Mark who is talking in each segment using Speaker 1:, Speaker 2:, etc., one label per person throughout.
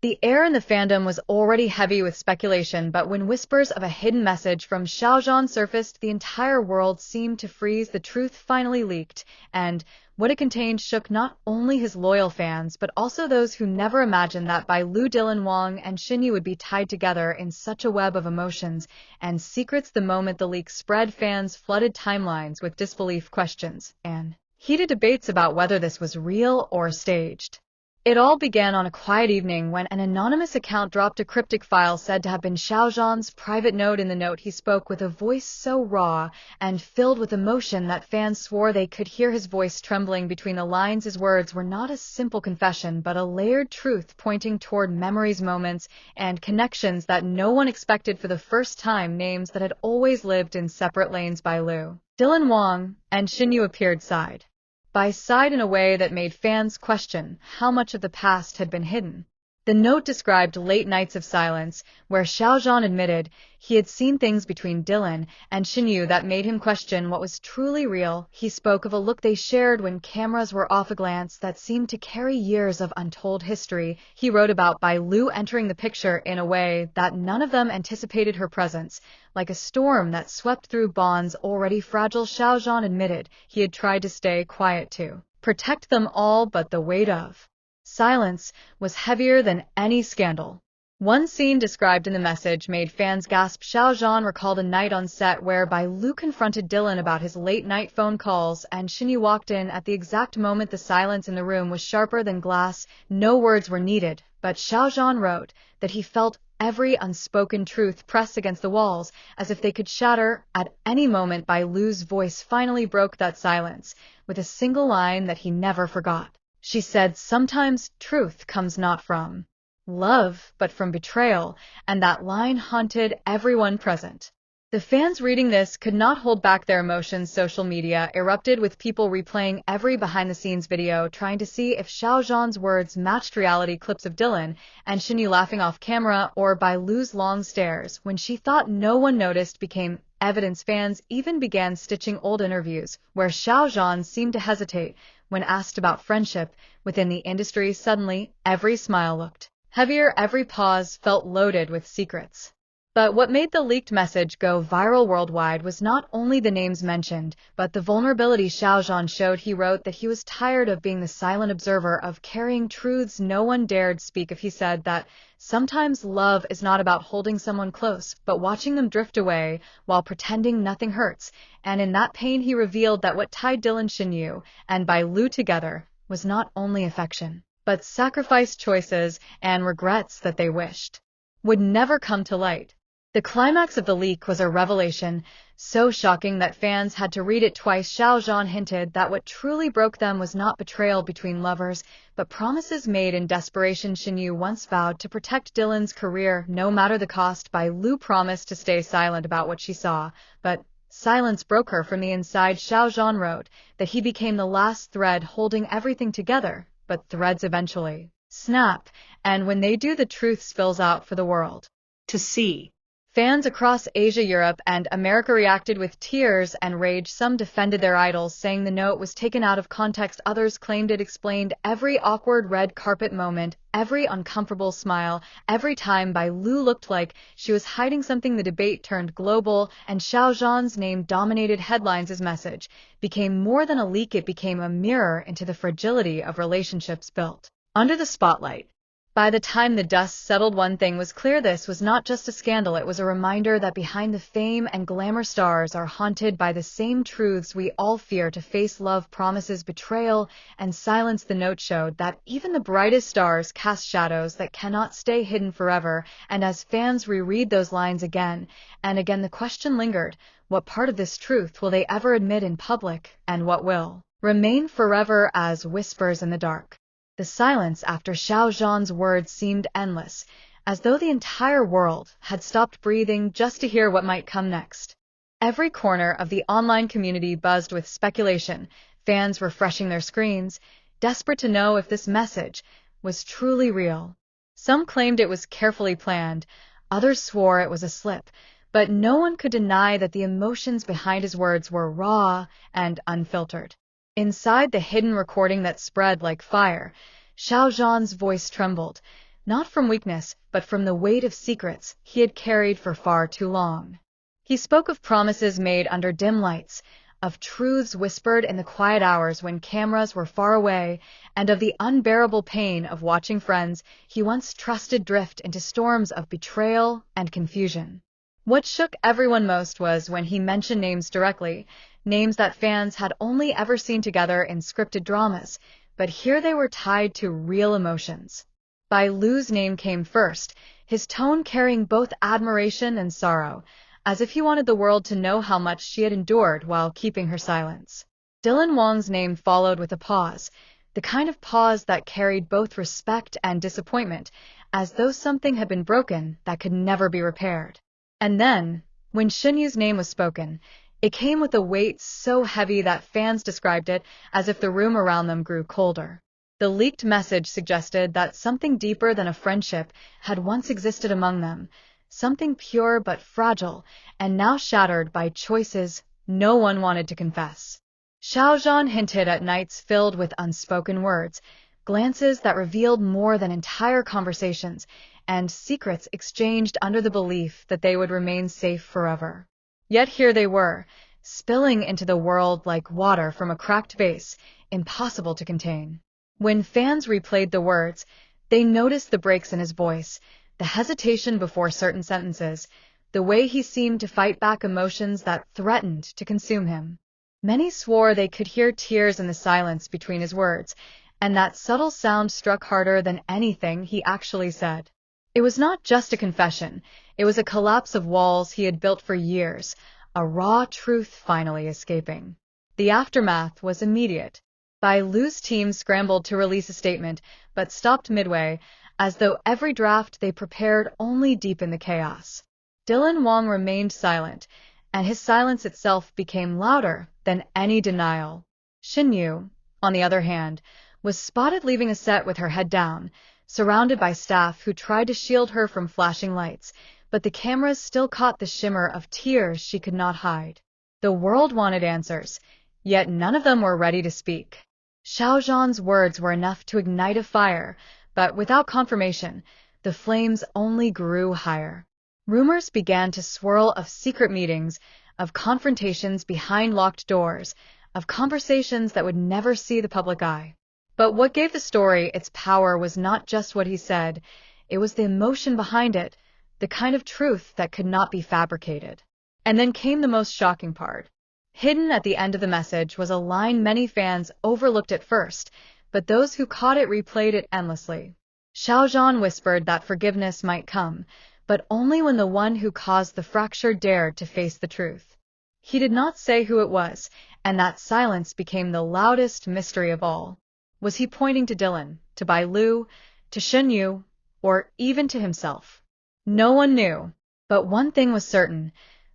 Speaker 1: The air in the fandom was already heavy with speculation, but when whispers of a hidden message from Xiao Zhan surfaced, the entire world seemed to freeze. The truth finally leaked, and what it contained shook not only his loyal fans, but also those who never imagined that Bai Lu, Wang, and Shen Yue would be tied together in such a web of emotions and secrets. The moment the leak spread, fans flooded timelines with disbelief, questions, and heated debates about whether this was real or staged. It all began on a quiet evening when an anonymous account dropped a cryptic file said to have been Xiao Zhan's private note. In the note, he spoke with a voice so raw and filled with emotion that fans swore they could hear his voice trembling between the lines. His words were not a simple confession, but a layered truth pointing toward memories, moments, and connections that no one expected. For the first time, names that had always lived in separate lanes, Bai Lu, Wang, and Shen Yue, appeared side by side in a way that made fans question how much of the past had been hidden. The note described late nights of silence, where Xiao Zhan admitted he had seen things between Dylan and Shen Yue that made him question what was truly real. He spoke of a look they shared when cameras were off, a glance that seemed to carry years of untold history. He wrote about Bai Lu entering the picture in a way that none of them anticipated, her presence like a storm that swept through bonds already fragile. Xiao Zhan admitted he had tried to stay quiet to protect them all, but the weight of silence was heavier than any scandal. One scene described in the message made fans gasp. Xiao Zhan recalled a night on set where Bai Lu confronted Dylan about his late-night phone calls, and Shen Yue walked in at the exact moment. The silence in the room was sharper than glass. No words were needed, but Xiao Zhan wrote that he felt every unspoken truth press against the walls, as if they could shatter at any moment. Bai Lu's voice finally broke that silence with a single line that he never forgot. She said, "Sometimes truth comes not from love, but from betrayal," and that line haunted everyone present. The fans reading this could not hold back their emotions. Social media erupted with people replaying every behind-the-scenes video, trying to see if Xiao Zhan's words matched reality. Clips of Dylan and Shen Yue laughing off camera, or Bai Lu's long stares when she thought no one noticed, became evidence. Fans even began stitching old interviews where Xiao Zhan seemed to hesitate when asked about friendship within the industry. Suddenly, every smile looked heavier, every pause felt loaded with secrets. But what made the leaked message go viral worldwide was not only the names mentioned, but the vulnerability Xiao Zhan showed. He wrote that he was tired of being the silent observer, of carrying truths no one dared speak of. He said that sometimes love is not about holding someone close, but watching them drift away while pretending nothing hurts. And in that pain, he revealed that what tied Dylan, Shen Yue, and Bai Lu together was not only affection, but sacrificed choices and regrets that they wished would never come to light. The climax of the leak was a revelation so shocking that fans had to read it twice. Xiao Zhan hinted that what truly broke them was not betrayal between lovers, but promises made in desperation. Shen Yue once vowed to protect Dylan's career no matter the cost. Bai Lu promised to stay silent about what she saw, but silence broke her from the inside. Xiao Zhan wrote that he became the last thread holding everything together, but threads eventually snap, and when they do, the truth spills out for the world to see. Fans across Asia, Europe, and America reacted with tears and rage. Some defended their idols, saying the note was taken out of context. Others claimed it explained every awkward red carpet moment, every uncomfortable smile, every time Bai Lu looked like she was hiding something. The debate turned global, and Xiao Zhan's name dominated headlines. His message became more than a leak. It became a mirror into the fragility of relationships built under the spotlight. By the time the dust settled, one thing was clear: this was not just a scandal, it was a reminder that behind the fame and glamour, stars are haunted by the same truths we all fear to face: love, promises, betrayal, and silence. The note showed that even the brightest stars cast shadows that cannot stay hidden forever, and as fans reread those lines again and again, the question lingered: what part of this truth will they ever admit in public, and what will remain forever as whispers in the dark? The silence after Xiao Zhan's words seemed endless, as though the entire world had stopped breathing just to hear what might come next. Every corner of the online community buzzed with speculation, fans refreshing their screens, desperate to know if this message was truly real. Some claimed it was carefully planned, others swore it was a slip, but no one could deny that the emotions behind his words were raw and unfiltered. Inside the hidden recording that spread like fire, Xiao Zhan's voice trembled, not from weakness, but from the weight of secrets he had carried for far too long. He spoke of promises made under dim lights, of truths whispered in the quiet hours when cameras were far away, and of the unbearable pain of watching friends he once trusted drift into storms of betrayal and confusion. What shook everyone most was when he mentioned names directly, names that fans had only ever seen together in scripted dramas, but here they were tied to real emotions. Bai Lu's name came first, his tone carrying both admiration and sorrow, as if he wanted the world to know how much she had endured while keeping her silence. Wang's name followed with a pause, the kind of pause that carried both respect and disappointment, as though something had been broken that could never be repaired. And then, when Shen Yue's name was spoken, it came with a weight so heavy that fans described it as if the room around them grew colder. The leaked message suggested that something deeper than a friendship had once existed among them, something pure but fragile, and now shattered by choices no one wanted to confess. Xiao Zhan hinted at nights filled with unspoken words, glances that revealed more than entire conversations, and secrets exchanged under the belief that they would remain safe forever. Yet here they were, spilling into the world like water from a cracked vase, impossible to contain. When fans replayed the words, they noticed the breaks in his voice, the hesitation before certain sentences, the way he seemed to fight back emotions that threatened to consume him. Many swore they could hear tears in the silence between his words, and that subtle sound struck harder than anything he actually said. It was not just a confession, it was a collapse of walls he had built for years, a raw truth finally escaping. The aftermath was immediate. Bai Lu's team scrambled to release a statement, but stopped midway, as though every draft they prepared only deepened the chaos. Wang remained silent, and his silence itself became louder than any denial. Shen Yue, on the other hand, was spotted leaving a set with her head down, surrounded by staff who tried to shield her from flashing lights, but the cameras still caught the shimmer of tears she could not hide. The world wanted answers, yet none of them were ready to speak. Xiao Zhan's words were enough to ignite a fire, but without confirmation, the flames only grew higher. Rumors began to swirl of secret meetings, of confrontations behind locked doors, of conversations that would never see the public eye. But what gave the story its power was not just what he said, it was the emotion behind it, the kind of truth that could not be fabricated. And then came the most shocking part. Hidden at the end of the message was a line many fans overlooked at first, but those who caught it replayed it endlessly. Xiao Zhan whispered that forgiveness might come, but only when the one who caused the fracture dared to face the truth. He did not say who it was, and that silence became the loudest mystery of all. Was he pointing to Dylan, to Bai Lu, to Shen Yue, or even to himself? No one knew, but one thing was certain.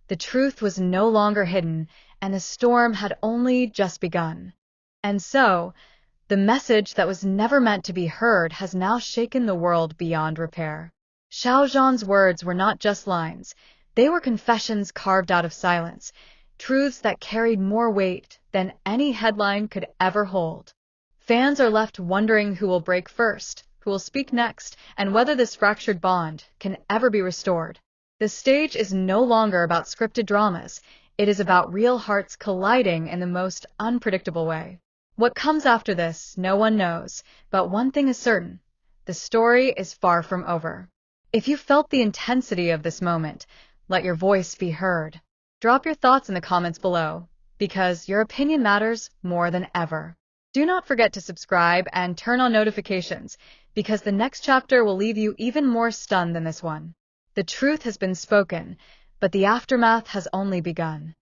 Speaker 1: The truth was no longer hidden, and the storm had only just begun. And so, the message that was never meant to be heard has now shaken the world beyond repair. Xiao Zhan's words were not just lines, they were confessions carved out of silence, truths that carried more weight than any headline could ever hold. Fans are left wondering who will break first, who will speak next, and whether this fractured bond can ever be restored. The stage is no longer about scripted dramas, it is about real hearts colliding in the most unpredictable way. What comes after this, no one knows, but one thing is certain, the story is far from over. If you felt the intensity of this moment, let your voice be heard. Drop your thoughts in the comments below, because your opinion matters more than ever. Do not forget to subscribe and turn on notifications, because the next chapter will leave you even more stunned than this one. The truth has been spoken, but the aftermath has only begun.